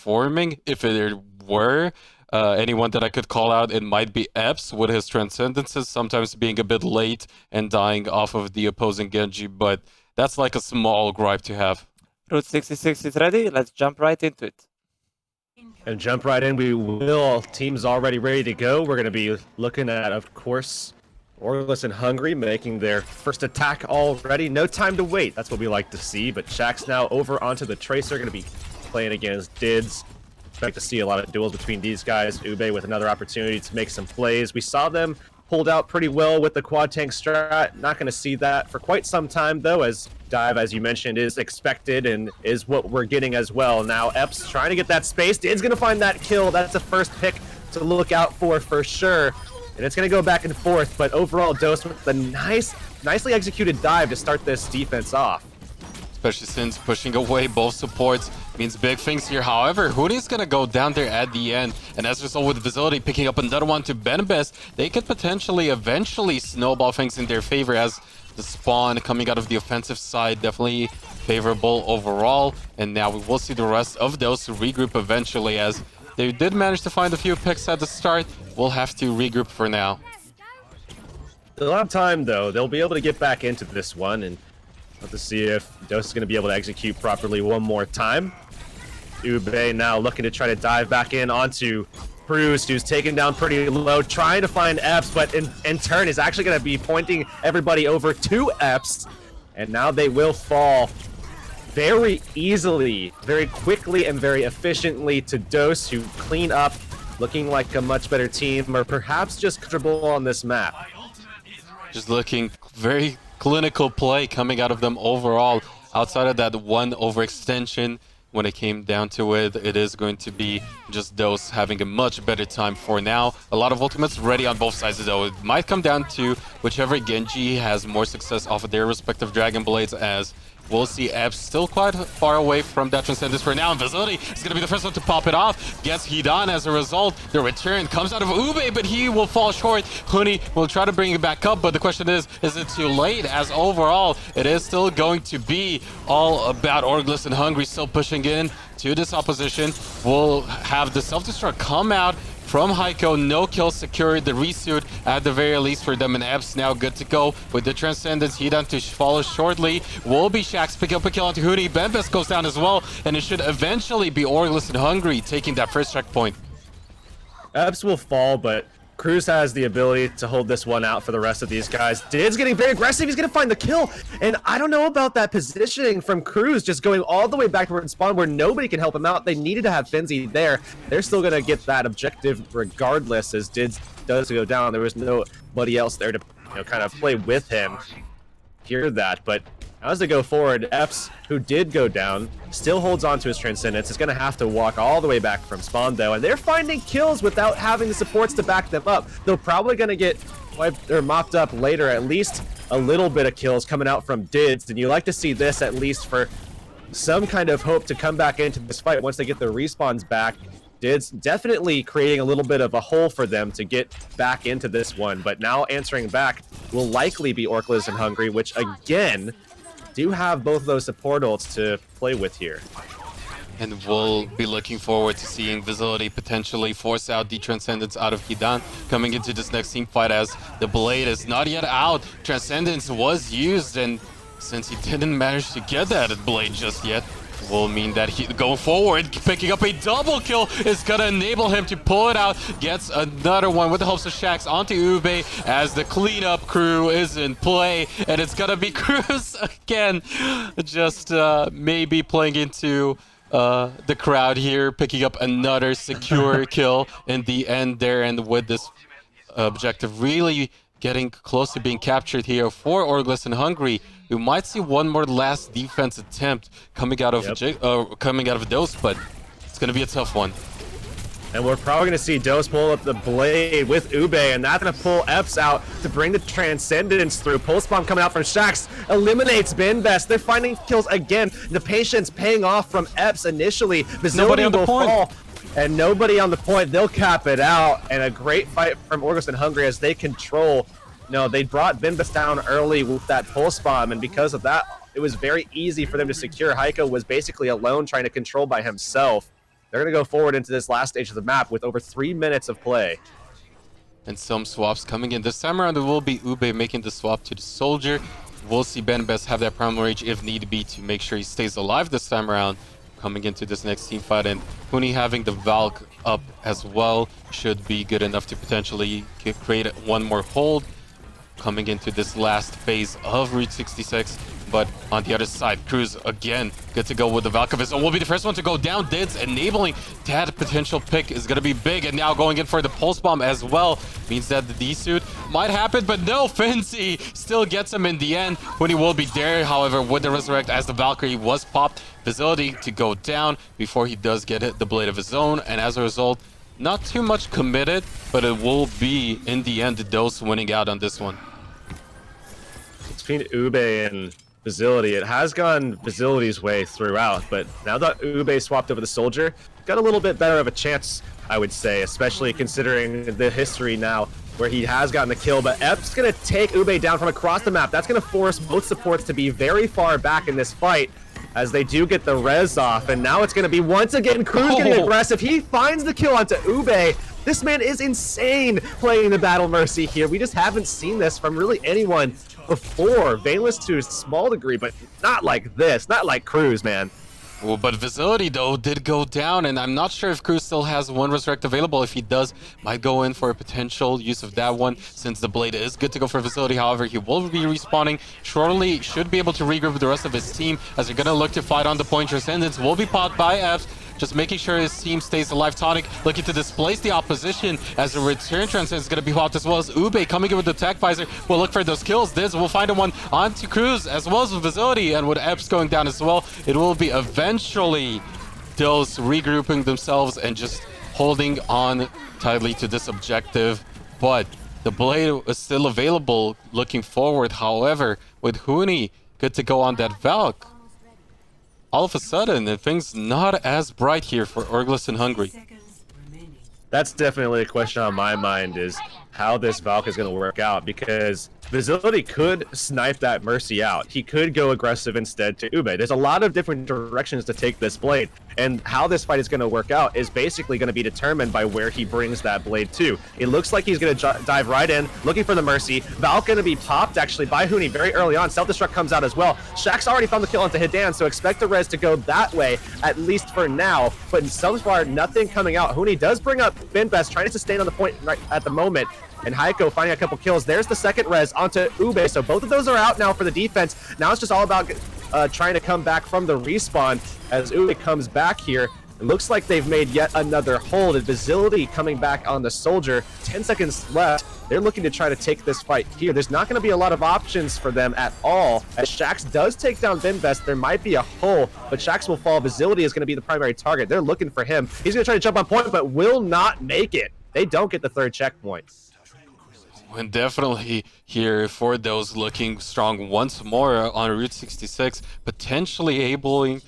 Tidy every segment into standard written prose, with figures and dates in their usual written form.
performing. If there were anyone that I could call out, it might be Epps with his transcendences, sometimes being a bit late and dying off of the opposing Genji, but that's like a small gripe to have. Route 66 is ready. Let's jump right into it. And jump right in, we will. Team's already ready to go. We're going to be looking at, of course, Orgless and Hungry making their first attack already. No time to wait. That's what we like to see. But Shaq's now over onto the Tracer, going to be playing against Dids. Expect to see a lot of duels between these guys. Ube with another opportunity to make some plays. We saw them pulled out pretty well with the quad tank strat. Not going to see that for quite some time, though, as dive, as you mentioned, is expected and is what we're getting as well. Now, Epps trying to get that space. Did's going to find that kill. That's the first pick to look out for sure. And it's going to go back and forth, but overall, Dose with a nicely executed dive to start this defense off. Especially since pushing away both supports means big things here. However, Hoodie's gonna go down there at the end, and as a result, with Visibility picking up another one to Benbest, they could potentially eventually snowball things in their favor, as the spawn coming out of the offensive side definitely favorable overall. And now we will see the rest of those regroup eventually, as they did manage to find a few picks at the start. We'll have to regroup for now. A lot of time, though. They'll be able to get back into this one, and let's see if Dose is going to be able to execute properly one more time. Ube now looking to try to dive back in onto Cruz, who's taken down pretty low, trying to find Epps, but in turn is actually going to be pointing everybody over to Epps. And now they will fall very easily, very quickly, and very efficiently to Dose, who clean up, looking like a much better team, or perhaps just comfortable on this map. Just looking very clinical play coming out of them overall. Outside of that one overextension, when it came down to it, it is going to be just Dose having a much better time for now. A lot of ultimates ready on both sides, though. It might come down to whichever Genji has more success off of their respective Dragon Blades, as we'll see Epps still quite far away from that Transcendence for now. Invisibility is going to be the first one to pop it off. Gets Hidan as a result. The return comes out of Ube, but he will fall short. Huni will try to bring it back up, but the question is it too late? As overall, it is still going to be all about Orgless and Hungry still pushing in to this opposition. We'll have the self-destruct come out from Heiko. No kill secured, the resuit at the very least for them, and Epps now good to go with the Transcendence. Hidan to follow shortly. Will be Shax pick up a kill onto Huni. Benbest goes down as well, and it should eventually be Orgless and Hungry taking that first checkpoint. Epps will fall, but Cruz has the ability to hold this one out for the rest of these guys. Did's getting very aggressive. He's going to find the kill. And I don't know about that positioning from Cruz, just going all the way back towards spawn where nobody can help him out. They needed to have Finzi there. They're still going to get that objective regardless, as Did does go down. There was nobody else there to kind of play with him. Hear that, but as they go forward, Epps, who did go down, still holds on to his Transcendence. Is going to have to walk all the way back from spawn, though, and they're finding kills without having the supports to back them up. They're probably going to get wiped or mopped up later. At least a little bit of kills coming out from Dids, and you like to see this at least for some kind of hope to come back into this fight once they get their respawns back. Dids definitely creating a little bit of a hole for them to get back into this one, but now answering back will likely be Orgless and Hungry, which again do have both of those support ults to play with here. And we'll be looking forward to seeing Visibility potentially force out the Transcendence out of Hidan coming into this next team fight, as the Blade is not yet out. Transcendence was used, and since he didn't manage to get that Blade just yet, will mean that he going forward, picking up a double kill is gonna enable him to pull it out. Gets another one with the hopes of Shax onto Ube, as the cleanup crew is in play, and it's gonna be Cruz again, just maybe playing into the crowd here, picking up another secure kill in the end there, and with this objective really getting close to being captured here for Orgless and Hungry. We might see one more last defense attempt coming out of Dose, but it's going to be a tough one. And we're probably going to see Dose pull up the Blade with Ube, and that's going to pull Epps out to bring the Transcendence through. Pulse Bomb coming out from Shax eliminates Benbest. They're finding kills again. The patience paying off from Epps initially. Nobody on the point. Fall, and nobody on the point. They'll cap it out. And a great fight from Orgless and Hungry as they control. No, they brought Benbest down early with that Pulse Bomb, and because of that, it was very easy for them to secure. Heiko was basically alone trying to control by himself. they're going to go forward into this last stage of the map with over 3 minutes of play. And some swaps coming in. This time around, it will be Ube making the swap to the Soldier. We'll see Benbest have that Primal Rage if need be to make sure he stays alive this time around. Coming into this next team fight, and Huni having the Valk up as well should be good enough to potentially create one more hold coming into this last phase of Route 66. But on the other side, Cruz again good to go with the Valk of his own. Will be the first one to go down. Dids enabling that potential pick is going to be big, and now going in for the Pulse Bomb as well means that the D-suit might happen, but no, Finzi still gets him in the end. Huni will be there, however, with the Resurrect as the Valkyrie was popped. Facility to go down before he does get hit the blade of his own, and as a result, not too much committed, but it will be in the end the Dose winning out on this one. Between Ube and Facility, it has gone Facility's way throughout, but now that Ube swapped over the Soldier, got a little bit better of a chance, I would say, especially considering the history now where he has gotten the kill. But Ep's going to take Ube down from across the map. That's going to force both supports to be very far back in this fight as they do get the res off. And now it's going to be once again Cruz getting aggressive. He finds the kill onto Ube. This man is insane playing the Battle Mercy here. We just haven't seen this from really anyone before. Valus to a small degree, but not like this. Not like Cruz, man. Well, but Facility, though, did go down, and I'm not sure if Cruz still has one Resurrect available. If he does, might go in for a potential use of that one, since the Blade is good to go for Facility. However, he will be respawning shortly, should be able to regroup with the rest of his team, as they're going to look to fight on the point. Transcendence will be popped by Epps, just making sure his team stays alive. Tonic looking to displace the opposition as the return Transcendence is going to be popped, as well as Ube coming in with the Tech Visor. Will look for those kills. Diz will find one onto Cruz, as well as Facility, and with Epps going down as well, it will be eventually those regrouping themselves and just holding on tightly to this objective. But the Blade is still available looking forward. However, with Huni good to go on that Valk, all of a sudden, things not as bright here for Orgless and Hungry. That's definitely a question on my mind, is how this Valk is going to work out, because Facility could snipe that Mercy out. He could go aggressive instead to Ube. There's a lot of different directions to take this Blade, and how this fight is going to work out is basically going to be determined by where he brings that Blade to. It looks like he's going to dive right in, looking for the Mercy. Valk going to be popped, actually, by Huni very early on. Self-destruct comes out as well. Shaq's already found the kill onto Hidan, so expect the res to go that way, at least for now. But so far, nothing coming out. Huni does bring up Benbest, trying to sustain on the point right at the moment, and Heiko finding a couple kills. There's the second res onto Ube, so both of those are out now for the defense. Now it's just all about trying to come back from the respawn as Ube comes back here. It looks like they've made yet another hold, and Facility coming back on the Soldier. 10 seconds left. They're looking to try to take this fight here. There's not going to be a lot of options for them at all. As Shax does take down Benbest, there might be a hole, but Shax will fall. Facility is going to be the primary target. They're looking for him. He's going to try to jump on point, but will not make it. They don't get the third checkpoint. And definitely here for those looking strong once more on Route 66, potentially enabling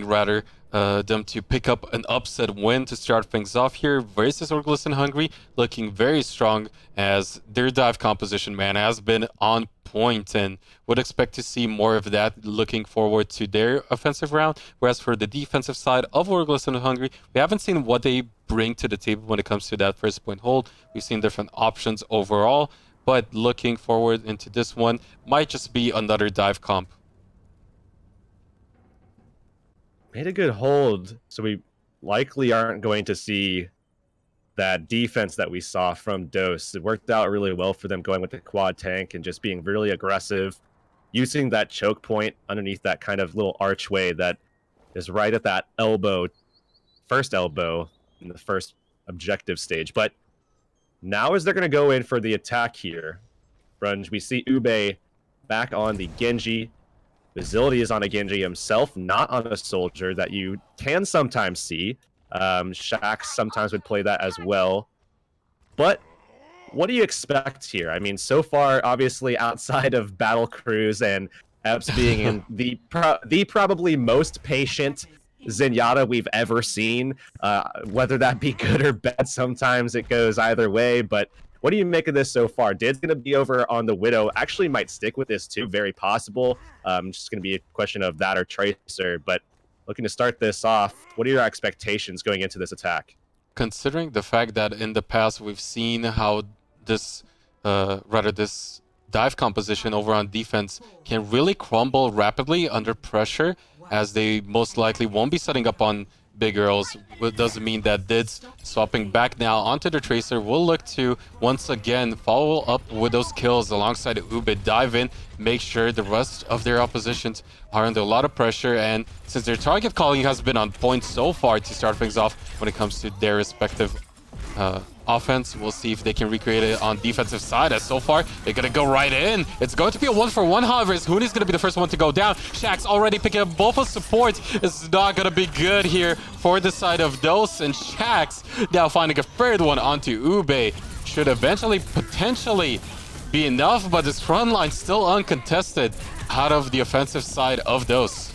rather them to pick up an upset win to start things off here versus Orgless and Hungry, looking very strong as their dive composition, man, has been on point, and would expect to see more of that looking forward to their offensive round. Whereas for the defensive side of Orgless and Hungry, we haven't seen what they bring to the table when it comes to that first point hold. We've seen different options overall, but looking forward into this one might just be another dive comp. Made a good hold, so we likely aren't going to see that defense that we saw from Dose. It worked out really well for them going with the quad tank and just being really aggressive, using that choke point underneath that kind of little archway that is right at that first elbow in the first objective stage. But now as they're going to go in for the attack here, Brunge, we see Ube back on the Genji. Facility is on a Genji himself, not on a Soldier that you can sometimes see. Shax sometimes would play that as well. But what do you expect here? I mean, so far, obviously, outside of Battle Cruise and Epps being in the probably most patient Zenyatta we've ever seen, whether that be good or bad, sometimes it goes either way, but what do you make of this so far? Did's going to be over on the Widow. Actually might stick with this too, very possible. Just going to be a question of that or Tracer, but looking to start this off. What are your expectations going into this attack? Considering the fact that in the past we've seen how this, this dive composition over on defense can really crumble rapidly under pressure, as they most likely won't be setting up on big girls. It doesn't mean that Dids swapping back now onto the Tracer will look to once again follow up with those kills alongside Ube, dive in, make sure the rest of their oppositions are under a lot of pressure, and since their target calling has been on point so far to start things off when it comes to their respective offense, we'll see if they can recreate it on defensive side, as so far they're gonna go right in. It's going to be a 1-for-1, however, as Hooney's gonna be the first one to go down. Shaxx already picking up both of support. It's not gonna be good here for the side of Dose, and Shaxx now finding a third one onto Ube. Should eventually potentially be enough, but this front line still uncontested out of the offensive side of Dose.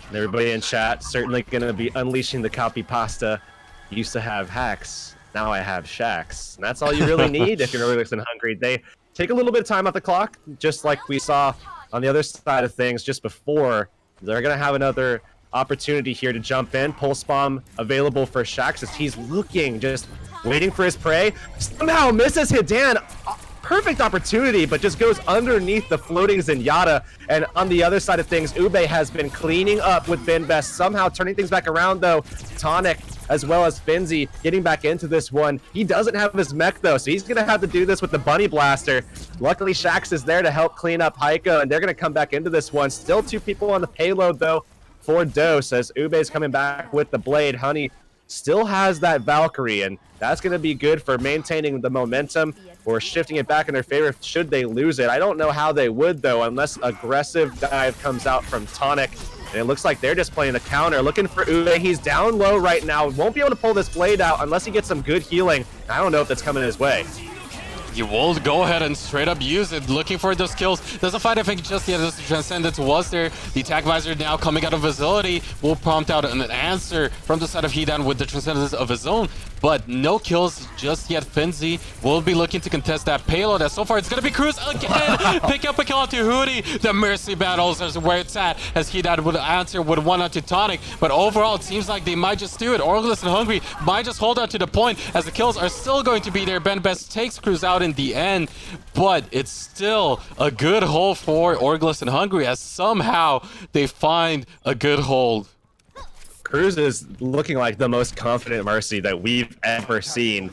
And everybody in chat certainly gonna be unleashing the copy pasta. Used to have hacks, now I have Shaxx. And that's all you really need if you're Orgless and hungry. They take a little bit of time off the clock, just like we saw on the other side of things just before. They're going to have another opportunity here to jump in. Pulse Bomb available for Shaxx as he's looking, just waiting for his prey. Somehow misses Hidan. Perfect opportunity, but just goes underneath the floating Zenyatta. And on the other side of things, Ube has been cleaning up with Binbest, somehow turning things back around though. Tonic as well as Finzi getting back into this one. He doesn't have his mech though, so he's gonna have to do this with the Bunny Blaster. Luckily, Shaxx is there to help clean up Heiko, and they're gonna come back into this one. Still 2 people on the payload though for Dose, as Ube's coming back with the Blade. Honey still has that Valkyrie, and that's gonna be good for maintaining the momentum or shifting it back in their favor should they lose it. I don't know how they would though, unless aggressive dive comes out from Tonic. And it looks like they're just playing the counter, looking for Ube. He's down low right now. Won't be able to pull this blade out unless he gets some good healing. I don't know if that's coming his way. You will go ahead and straight up use it, looking for those kills. Doesn't find anything just yet as the Transcendence was there. The attack visor now coming out of Facility will prompt out an answer from the side of Hidan with the Transcendence of his own. But no kills just yet. Finzi will be looking to contest that payload, as so far it's going to be Cruz again. Pick up a kill onto Hootie. The Mercy battles is where it's at, as Hidan would answer with one onto Tonic. But overall, it seems like they might just do it. Orgless and Hungry might just hold out to the point, as the kills are still going to be there. Binbest takes Cruz out in the end, but it's still a good hold for Orgless and Hungry, as somehow they find a good hold. Cruz is looking like the most confident Mercy that we've ever seen.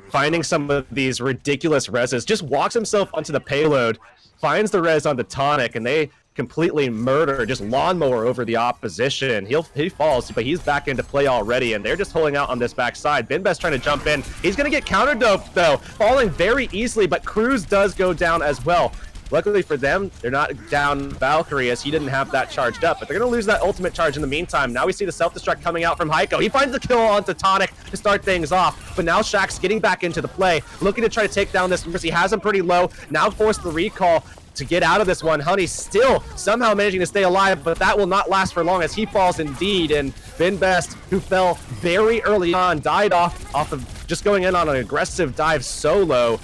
Finding some of these ridiculous reses, just walks himself onto the payload, finds the res on the Tonic, and they completely murder, just lawnmower over the opposition. He falls, but he's back into play already, and they're just holding out on this backside. Binbest trying to jump in. He's going to get counter-doped, though, falling very easily, but Cruz does go down as well. Luckily for them, they're not down Valkyrie, as he didn't have that charged up, but they're going to lose that ultimate charge in the meantime. Now we see the self-destruct coming out from Heiko. He finds the kill onto Tonic to start things off, but now Shaxx getting back into the play, looking to try to take down this Mercy. He has him pretty low, now forced the recall to get out of this one. Honey still somehow managing to stay alive, but that will not last for long, as he falls indeed. And Binbest, who fell very early on, died off of just going in on an aggressive dive solo.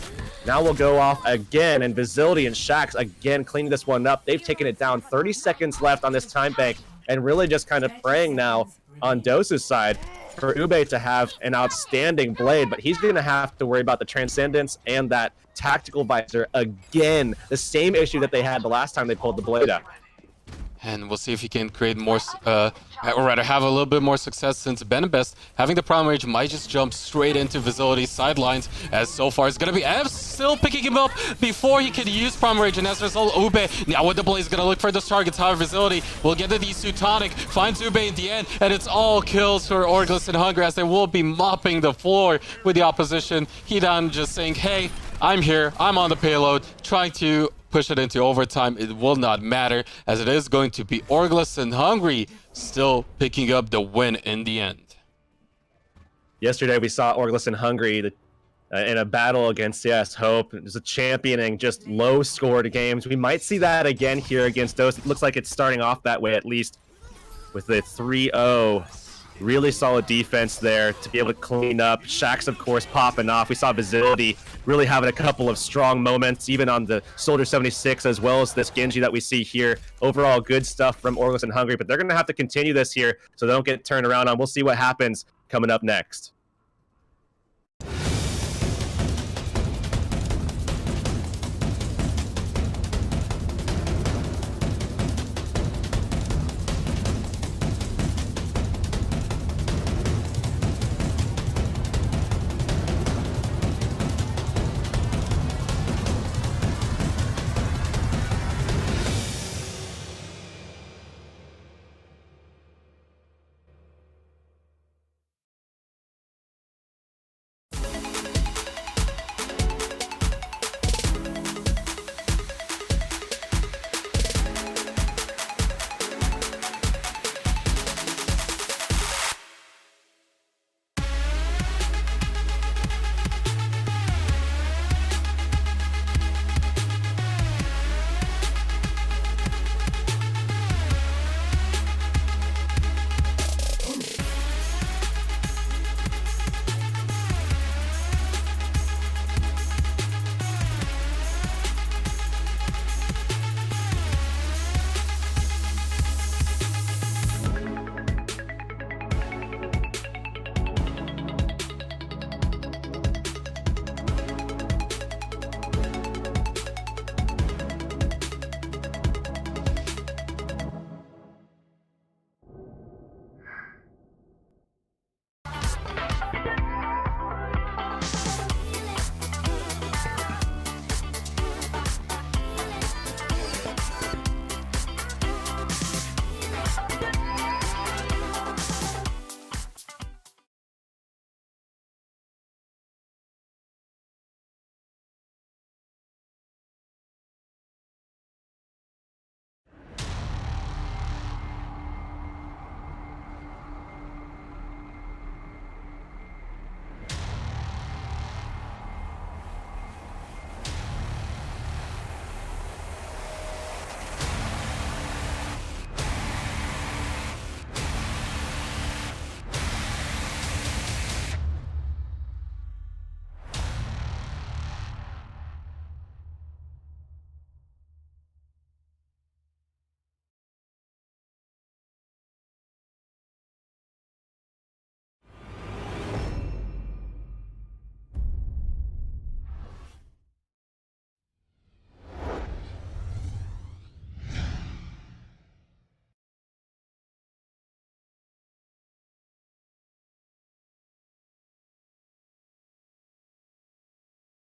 Now we'll go off again, and Facility and Shaxx again cleaning this one up. They've taken it down. 30 seconds left on this time bank, and really just kind of praying now on Dose's side for Ube to have an outstanding blade, but he's going to have to worry about the Transcendence and that tactical visor again. The same issue that they had the last time they pulled the blade out. And we'll see if he can create more, or rather have a little bit more success, since Binbest having the Prime Rage might just jump straight into Facility's sidelines, as so far it's going to be Ev still picking him up before he could use Prime Rage, and as a result, Ube now with the Blaze is going to look for those targets. However, Facility will get to the Tonic, finds Ube in the end, and it's all kills for Orgless and Hunger, as they will be mopping the floor with the opposition. Hidan just saying, hey, I'm here, I'm on the payload, trying to push it into overtime. It will not matter, as it is going to be Orgless and Hungry still picking up the win in the end. Yesterday we saw Orgless and Hungry in a battle against Hope. It was a championing just low scored games. We might see that again here against Dose. It looks like it's starting off that way, at least with the 3-0 Really solid defense there to be able to clean up. Shax, of course, popping off. We saw Vigility really having a couple of strong moments, even on the Soldier 76, as well as this Genji that we see here. Overall, good stuff from Orgless and Hungry, but they're going to have to continue this here so they don't get turned around on. We'll see what happens coming up next.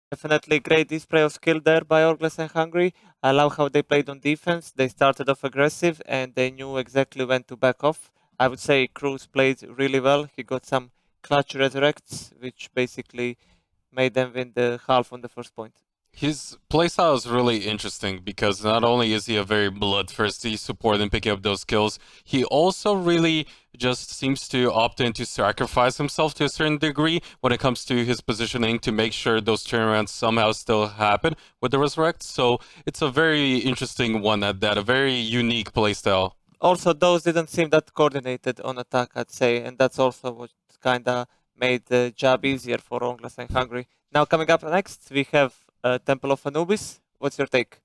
Definitely great display of skill there by Orgless and Hungry. I love how they played on defense. They started off aggressive and they knew exactly when to back off. I would say Cruz played really well. He got some clutch resurrects, which basically made them win the half on the first point. His playstyle is really interesting because not only is he a very bloodthirsty support in picking up those kills, he also really just seems to opt in to sacrifice himself to a certain degree when it comes to his positioning to make sure those turnarounds somehow still happen with the Resurrect. So it's a very interesting one at that, a very unique playstyle. Also, those didn't seem that coordinated on attack, I'd say, and that's also what kinda made the job easier for Orgless and Hungry. Now, coming up next, we have Temple of Anubis. What's your take?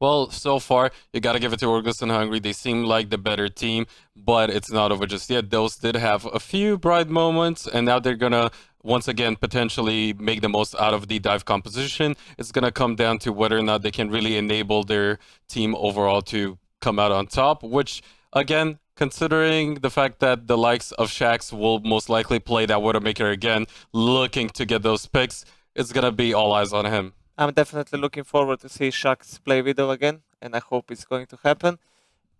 Well, so far, you gotta give it to Orgless and Hungry. They seem like the better team, but it's not over just yet. Those did have a few bright moments, and now they're gonna, once again, potentially make the most out of the dive composition. It's gonna come down to whether or not they can really enable their team overall to come out on top, which, again, considering the fact that the likes of Shax will most likely play that Widowmaker again, looking to get those picks, it's gonna be all eyes on him. I'm definitely looking forward to see Shax play Widow again, and I hope it's going to happen.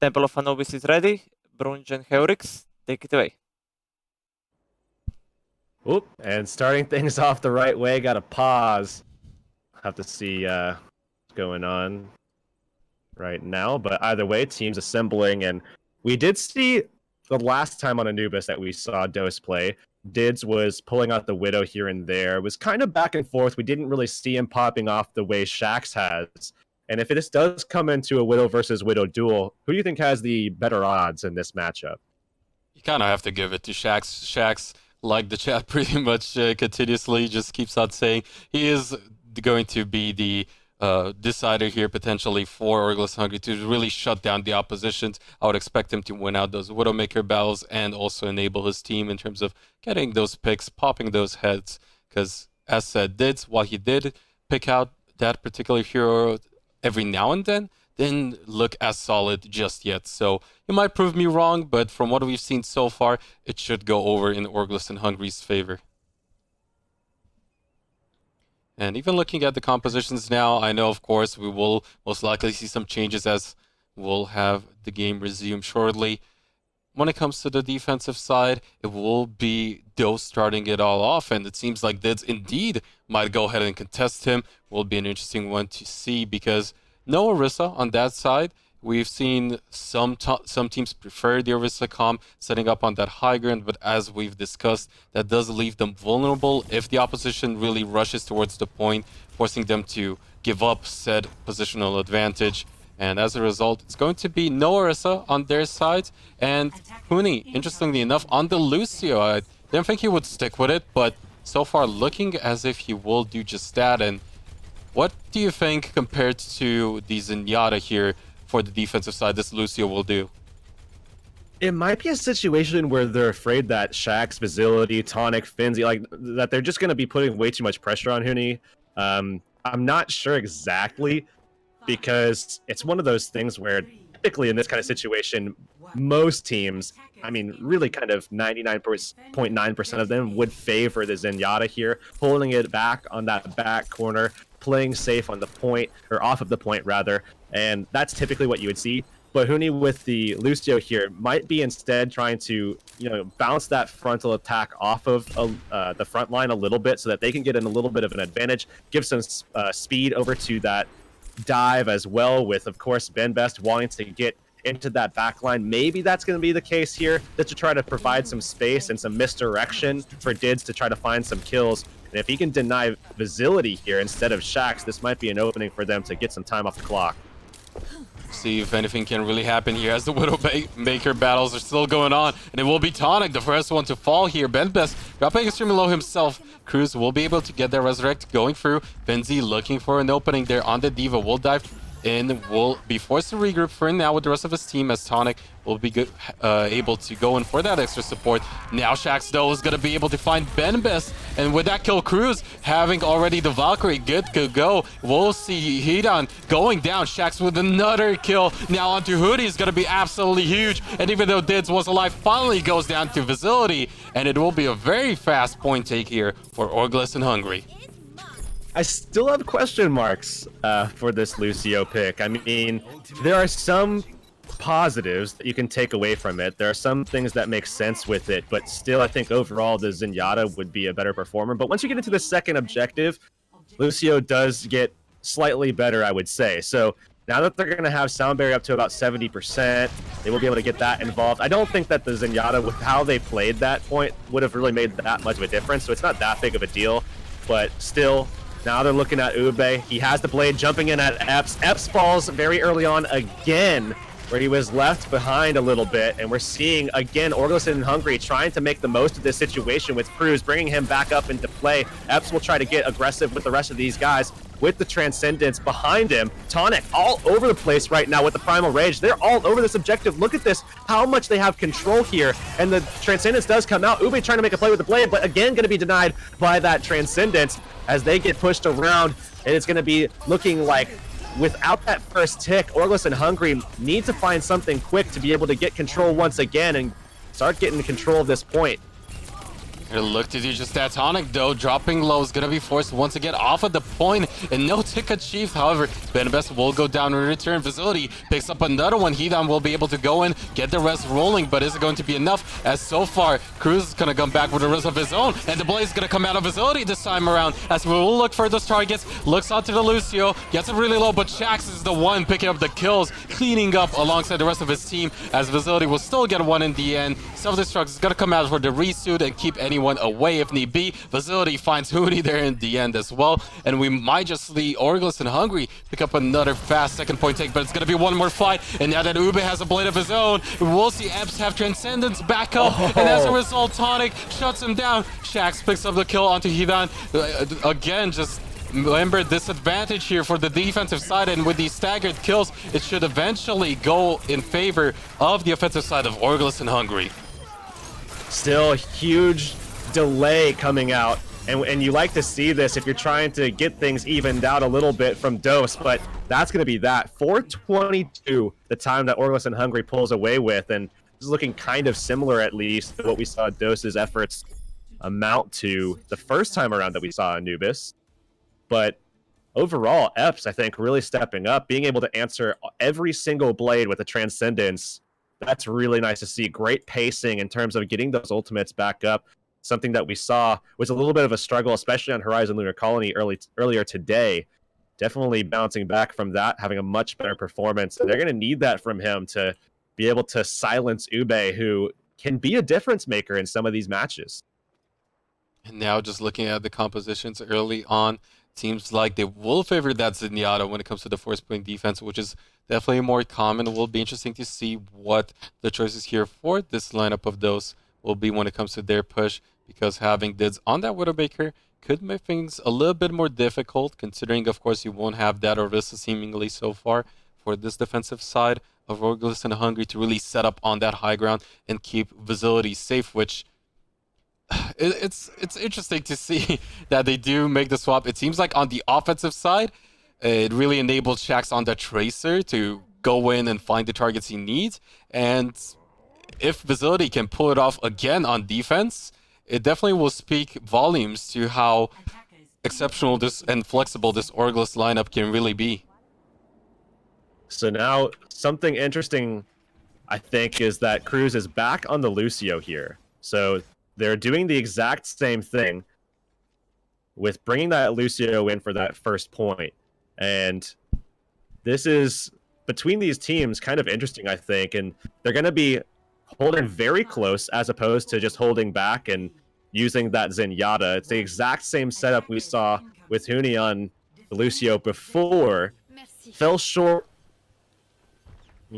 Temple of Anubis is ready. Brunj and Heurix, take it away. Oop, and starting things off the right way, got to pause. Have to see what's going on right now, but either way, team's assembling, and we did see the last time on Anubis that we saw Dose play, Dids was pulling out the Widow here and there. It was kind of back and forth. We didn't really see him popping off the way Shax has. And if this does come into a Widow versus Widow duel, who do you think has the better odds in this matchup? You kind of have to give it to Shax. Shax, like the chat pretty much continuously just keeps on saying, he is going to be the decider here potentially for Orgless Hungry to really shut down the oppositions. I would expect him to win out those Widowmaker battles and also enable his team in terms of getting those picks, popping those heads. Because as said, Dids, while he did pick out that particular hero every now and then, didn't look as solid just yet. So you might prove me wrong, but from what we've seen so far, it should go over in Orgless and Hungry's favor. And even looking at the compositions now, I know, of course, we will most likely see some changes as we'll have the game resume shortly. When it comes to the defensive side, it will be Dose starting it all off, and it seems like Dids indeed might go ahead and contest him. Will be an interesting one to see because no Orisa on that side. We've seen some teams prefer the Orisa comp setting up on that high ground, but as we've discussed, that does leave them vulnerable if the opposition really rushes towards the point, forcing them to give up said positional advantage. And as a result, it's going to be no Orisa on their side, and Huni, interestingly enough, on the Lucio. I didn't think he would stick with it, but so far looking as if he will do just that. And what do you think compared to the Zenyatta here for the defensive side this Lucio will do? It might be a situation where they're afraid that Shax, Facility, Tonic, Finzi, like that they're just going to be putting way too much pressure on Huni. I'm not sure exactly because it's one of those things where typically in this kind of situation, most teams, I mean, really kind of 99.9% of them would favor the Zenyatta here, pulling it back on that back corner, playing safe on the point, or off of the point rather, and that's typically what you would see. But Huni with the Lucio here might be instead trying to, bounce that frontal attack off of the front line a little bit so that they can get in a little bit of an advantage, give some speed over to that dive as well with, of course, Ben Best wanting to get into that back line. Maybe that's going to be the case here, just to try to provide some space and some misdirection for Dids to try to find some kills. And if he can deny Facility here instead of Shax, this might be an opening for them to get some time off the clock. See if anything can really happen here as the Widowmaker battles are still going on. And it will be Tonic, the first one to fall here. Ben Best dropping extremely low himself. Cruz will be able to get that Resurrect going through. Benzi looking for an opening there on the Diva. Will dive in, will be forced to regroup for now with the rest of his team as Tonic will be able to go in for that extra support. Now Shax though is going to be able to find Ben Best, and with that kill, Cruz having already the Valkyrie good to go. We'll see Hidan going down. Shax with another kill. Now onto Hoodie is going to be absolutely huge, and even though Dids was alive, finally goes down to Facility, and it will be a very fast point take here for Orgless and Hungry. I still have question marks for this Lucio pick. I mean, there are some positives that you can take away from it. There are some things that make sense with it, but still I think overall the Zenyatta would be a better performer. But once you get into the second objective, Lucio does get slightly better, I would say. So now that they're going to have Sound Barrier up to about 70%, they will be able to get that involved. I don't think that the Zenyatta, with how they played that point, would have really made that much of a difference. So it's not that big of a deal, but still, now they're looking at Ube. He has the blade jumping in at Epps. Epps falls very early on again, where he was left behind a little bit. And we're seeing, again, Orgless and Hungry trying to make the most of this situation with Cruz, bringing him back up into play. Epps will try to get aggressive with the rest of these guys with the Transcendence behind him. Tonic all over the place right now with the Primal Rage. They're all over this objective. Look at this, how much they have control here. And the Transcendence does come out. Ube trying to make a play with the blade, but again, going to be denied by that Transcendence as they get pushed around. And it's going to be looking like, without that first tick, Orgless and Hungry need to find something quick to be able to get control once again and start getting control of this point. Look to do just that. Tonic, though, dropping low, is going to be forced once again off of the point, and no tick achieved. However, Ben Best will go down in return. Facility picks up another one. Hidan will be able to go in, get the rest rolling, but is it going to be enough? As so far, Cruz is going to come back with the rest of his own, and the Blaze is going to come out of Facility this time around, as we will look for those targets. Looks onto the Lucio, gets it really low, but Shax is the one picking up the kills, cleaning up alongside the rest of his team, as Facility will still get one in the end. Self-destruct is going to come out for the resuit and keep anyone anyone away if need be. Facility finds Huni there in the end as well, and we might just see Orgless and Hungry pick up another fast second point take, but it's gonna be one more fight, and now that Ube has a blade of his own, we'll see Eps have Transcendence back up, and as a result, Tonic shuts him down. Shax picks up the kill onto Hidan. Again, just remember this advantage here for the defensive side, and with these staggered kills, it should eventually go in favor of the offensive side of Orgless and Hungry. Still huge delay coming out, and you like to see this if you're trying to get things evened out a little bit from Dose, but that's going to be that. 422, the time that Orgless and Hungry pulls away with, and this is looking kind of similar at least to what we saw Dose's efforts amount to the first time around that we saw Anubis. But overall, Eps, I think, really stepping up, being able to answer every single blade with a Transcendence. That's really nice to see. Great pacing in terms of getting those ultimates back up. Something that we saw was a little bit of a struggle, especially on Horizon Lunar Colony earlier today. Definitely bouncing back from that, having a much better performance. And they're going to need that from him to be able to silence Ube, who can be a difference maker in some of these matches. And now just looking at the compositions early on, seems like they will favor that Zenyatta when it comes to the force point defense, which is definitely more common. It will be interesting to see what the choices here for this lineup of those will be when it comes to their push, because having Dids on that Widowmaker could make things a little bit more difficult, considering, of course, you won't have that Orisa seemingly so far for this defensive side of Orgless and Hungry to really set up on that high ground and keep Facility safe, which it's interesting to see that they do make the swap. It seems like on the offensive side, it really enabled Shax on the Tracer to go in and find the targets he needs. And if Facility can pull it off again on defense, it definitely will speak volumes to how exceptional this and flexible this Orgless lineup can really be. So now, something interesting, I think, is that Cruz is back on the Lucio here. So they're doing the exact same thing with bringing that Lucio in for that first point. And this is, between these teams, kind of interesting, I think. And they're going to be holding very close as opposed to just holding back and using that Zenyatta. It's the exact same setup we saw with Huni on the Lucio before. Fell short,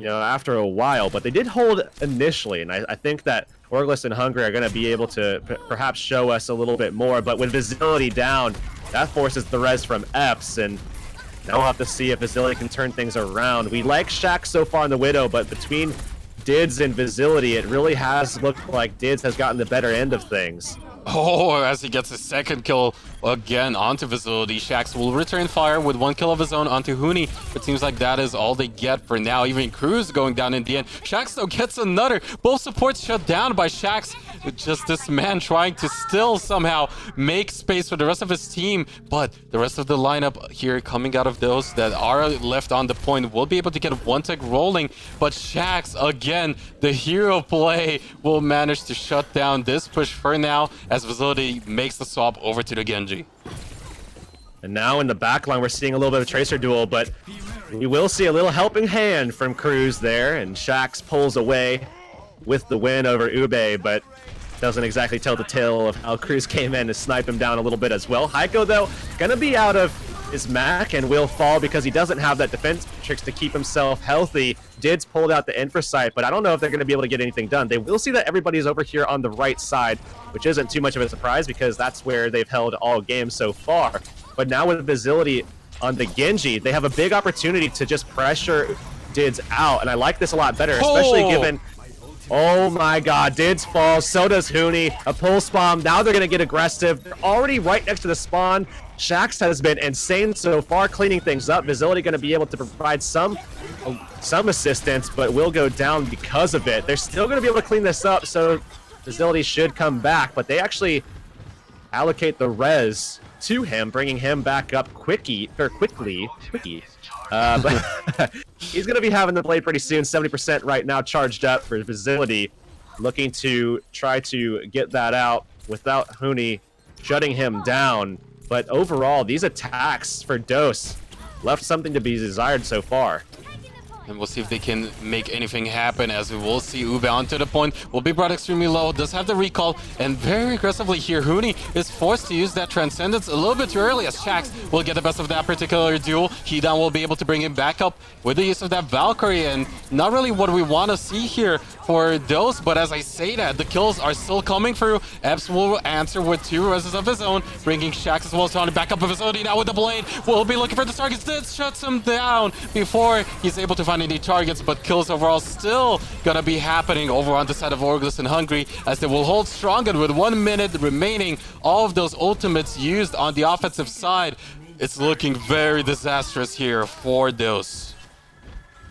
after a while, but they did hold initially. And I think that Orgless and Hungry are going to be able to perhaps show us a little bit more, but with Facility down, that forces the res from Eps, and now we'll have to see if Facility can turn things around. We like Shax so far in the Widow, but between Dids and Facility, it really has looked like Dids has gotten the better end of things. Oh, as he gets his second kill again onto Facility, Shax will return fire with one kill of his own onto Huni. It seems like that is all they get for now. Even Cruz going down in the end. Shax though gets another. Both supports shut down by Shax. Just this man trying to still somehow make space for the rest of his team. But the rest of the lineup here coming out of those that are left on the point will be able to get one tick rolling. But Shax, again, the hero play will manage to shut down this push for now as Facility makes the swap over to the Genji. And now in the backline, we're seeing a little bit of Tracer duel, but we will see a little helping hand from Cruz there, and Shax pulls away with the win over Ube, but doesn't exactly tell the tale of how Cruz came in to snipe him down a little bit as well. Heiko, though, gonna be out of his Mac and will fall because he doesn't have that defense matrix to keep himself healthy. Dids pulled out the Infrasight, but I don't know if they're going to be able to get anything done. They will see that everybody's over here on the right side, which isn't too much of a surprise because that's where they've held all games so far. But now with Facility on the Genji, they have a big opportunity to just pressure Dids out, and I like this a lot better, especially given... Oh my god, Dids falls, so does Huni. A pulse bomb, now they're going to get aggressive. They're already right next to the spawn. Shax has been insane so far, cleaning things up. Facility going to be able to provide some assistance, but will go down because of it. They're still going to be able to clean this up, so Facility should come back, but they actually allocate the res to him, bringing him back up quickly. But he's going to be having the blade pretty soon. 70% right now charged up for Facility, looking to try to get that out without Huni shutting him down. But overall, these attacks for Dose left something to be desired so far. And we'll see if they can make anything happen, as we will see Ube onto the point. Will be brought extremely low, does have the recall, and very aggressively here, Huni is forced to use that Transcendence a little bit too early, as Shax will get the best of that particular duel. Hidan will be able to bring him back up with the use of that Valkyrie, and not really what we want to see here for those, but as I say that, the kills are still coming through. Epps will answer with 2 reses of his own, bringing Shax as well as Tony back up with his own. Now with the blade, will be looking for the targets. This shuts him down before he's able to find any targets, but kills overall still gonna be happening over on the side of Orgless and Hungry, as they will hold strong, and with 1 minute remaining, all of those ultimates used on the offensive side, it's looking very disastrous here for those.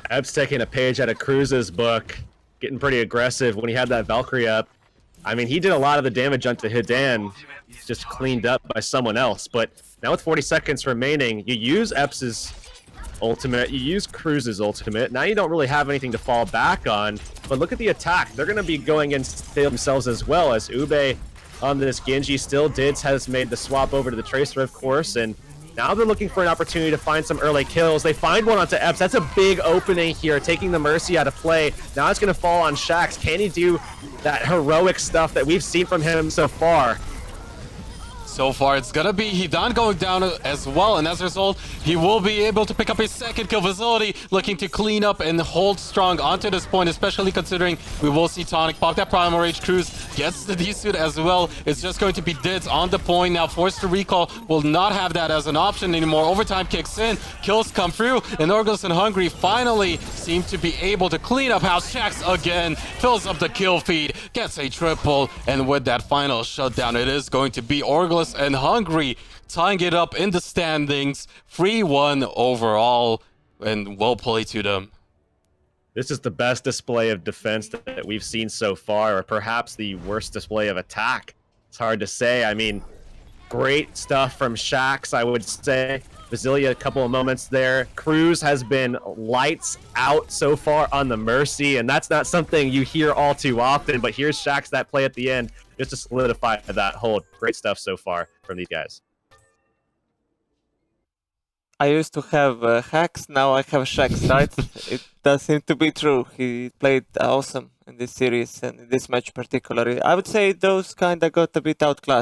Ebb's taking a page out of Cruz's book, getting pretty aggressive when he had that Valkyrie up. I mean, he did a lot of the damage onto Hidan, just cleaned up by someone else. But now with 40 seconds remaining, you use Epps's ultimate, you use Cruz's ultimate. Now you don't really have anything to fall back on. But look at the attack. They're going to be going against themselves as well, as Ube on this Genji still. Dids has made the swap over to the Tracer, of course, and now they're looking for an opportunity to find some early kills. They find one onto Epps. That's a big opening here, taking the Mercy out of play. Now it's going to fall on Shax. Can he do that heroic stuff that we've seen from him so far? So far, it's gonna be Hidan going down as well, and as a result, he will be able to pick up his second kill. Facility looking to clean up and hold strong onto this point, especially considering we will see Tonic pop that Primal Rage. Cruz gets the D-suit as well. It's just going to be Dids on the point now, forced to recall, will not have that as an option anymore. Overtime kicks in, kills come through, and Orgless and Hungry finally seem to be able to clean up House. Shax again fills up the kill feed, gets a triple, and with that final shutdown, it is going to be Orgless and Hungry tying it up in the standings, 3-1 overall, and well played to them. This is the best display of defense that we've seen so far, or perhaps the worst display of attack. It's hard to say. I mean, great stuff from Shax, I would say. Basilia, a couple of moments there. Cruz has been lights out so far on the Mercy, and that's not something you hear all too often, but here's Shax, that play at the end, just to solidify that hold. Great stuff so far from these guys. I used to have hacks, now I have Shax, right? It does seem to be true. He played awesome in this series and in this match particularly. I would say those kinda got a bit outclassed.